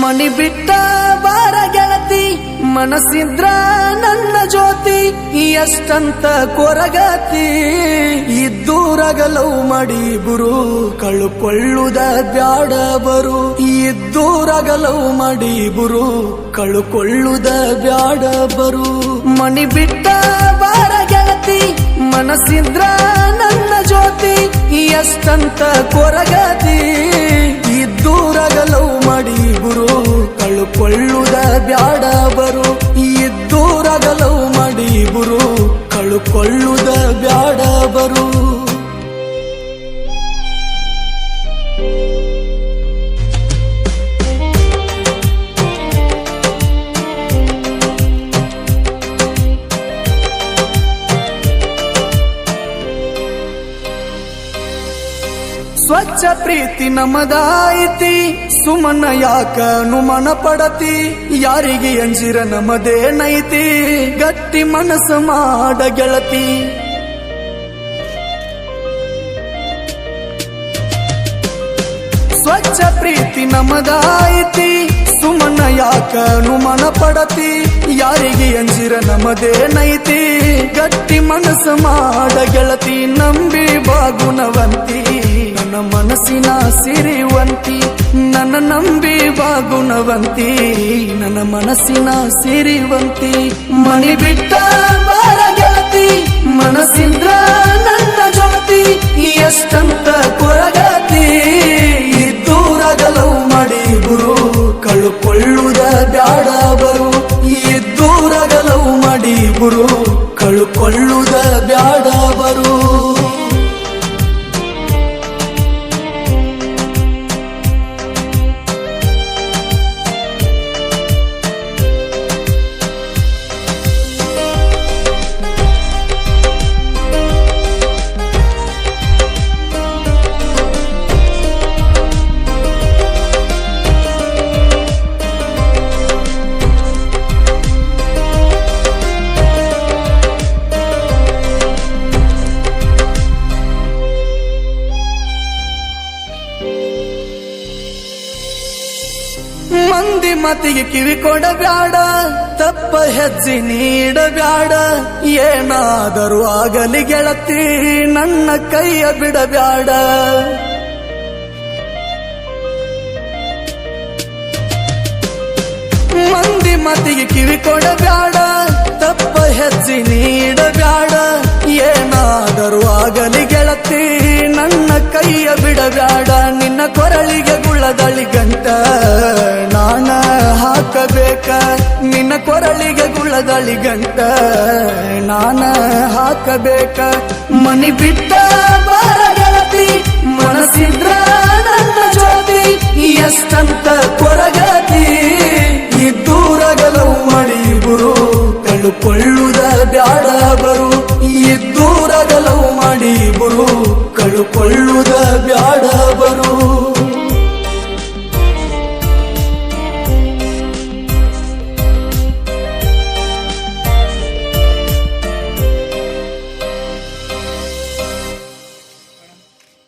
ಮನಿ ಬಿಟ್ಟ ಬಾರ ಗೆಳತಿ ಮನಸ್ಸಿದ್ರ ನನ್ನ ಜ್ಯೋತಿ ಎಷ್ಟಂತ ಕೊರಗತಿ ಇದ್ದೂರಗಲವು ಮಾಡಿ ಬರು ಕಳುಕೊಳ್ಳುದ ಬ್ಯಾಡ ಬರು ಇದ್ದೂರಗಲವು ಮಾಡಿ ಬರು ಕಳುಕೊಳ್ಳುದ ಬ್ಯಾಡ ಬರು ಮನಿ ಬಿಟ್ಟ ಬಾರ ಗೆಳತಿ ಮನಸ್ಸಿದ್ರ ನನ್ನ ಜ್ಯೋತಿ ಎಷ್ಟಂತ ಕೊರಗತಿ ಇದ್ದೂರಗಲವು ಮಾಡಿ ಬರು ಕಳುಕೊಳ್ಳುದ ಬ್ಯಾಡ ಬರು ಇದ್ದೂರಗಲವು ಮಾಡಿ ಬರು ಕಳುಕೊಳ್ಳುದ ಬ್ಯಾಡ ಬರು ಸ್ವಚ್ಛ ಪ್ರೀತಿ ನಮದಾಯಿತಿ ಸುಮನ ಯಾಕ ನುಮನ ಪಡತಿ ಯಾರಿಗೆ ಅಂಜಿರ ನಮದೇನೈತಿ ಗಟ್ಟಿ ಮನಸ್ಸು ಮಾಡ ಗೆಳತಿ ಸ್ವಚ್ಛ ಪ್ರೀತಿ ನಮದಾಯಿತಿ ಸುಮನ ಯಾಕ ನುಮನ ಪಡತಿ ಯಾರಿಗೆ ಅಂಜಿರ ನಮದೇನೈತಿ ಗಟ್ಟಿ ಮನಸ್ಸು ಮಾಡ ಗೆಳತಿ ನಂಬಿ ಬಾಗುಣವಂತಿ ನನ್ನ ಮನಸ್ಸಿನ ಸಿರಿವಂತಿ ನನ್ನ ನಂಬಿ ಬಾಗುಣವಂತಿ ನನ್ನ ಮನಸ್ಸಿನ ಸಿರಿವಂತಿ ಮನಿ ಬಿಟ್ಟ ಬಾರ ಗೆಳತಿ ಮನಸ್ಸಿಂದ್ರ ನನ್ನ ಜ್ಯೋತಿ ಎಷ್ಟಂತ ಕೊರಗತಿ ಇದ್ದೂರಗಲವು ಮಾಡಿ ಬರು ಕಳುಕೊಳ್ಳುದ ಬ್ಯಾಡ ಬರು ಇದ್ದೂರಗಲವು ಮಾಡಿ ಬರು ಕಳುಕೊಳ್ಳುದ ಬ್ಯಾಡ ಬರು ಮಂದಿ ಮತಿಗೆ ಕಿವಿ ಕೊಡಬ್ಯಾಡ ತಪ್ಪ ಹೆಜ್ಜೆ ನೀಡಬ್ಯಾಡ ಏನಾದರೂ ಆಗಲಿ ಗೆಳತಿ ನನ್ನ ಕೈಯ ಬಿಡಬ್ಯಾಡ ಮಂದಿ ಮತಿಗೆ ಕಿವಿ ಕೊಡಬ್ಯಾಡ ತಪ್ಪ ಹೆಜ್ಜೆ ನೀಡಬ್ಯಾಡ ಏನಾದರೂ ಆಗಲಿ ಗೆಳತಿ ನನ್ನ ಕೈಯ ಬಿಡಬ್ಯಾಡ ನಿನ್ನ ಕೊರಳಿಗೆ ಗುಳ್ಳದಳಿ ಗಂಟ ನಾನ ಹಾಕಬೇಕ ನಿನ್ನ ಕೊರಳಿಗೆ ಗುಳ್ಳದಳಿ ಗಂಟ ನಾನ ಹಾಕಬೇಕ ಮನಿ ಬಿಟ್ಟ ಬಾರ ಗೆಳತಿ ಮನಸ್ಸಿದ್ರ ನನ್ನ ಜ್ಯೋತಿ ಎಷ್ಟಂತ ಕೊರಗತಿ ಇದ್ದೂರಗಲವು ಮಾಡಿ ಬರು ಕಳುಕೊಳ್ಳುದ ಬ್ಯಾಡ ಬರು ಇದ್ದೂರಗಲವು ಮಾಡಿ ಬರು ಕಳುಕೊಳ್ಳುದ ಬ್ಯಾಡ ಬರು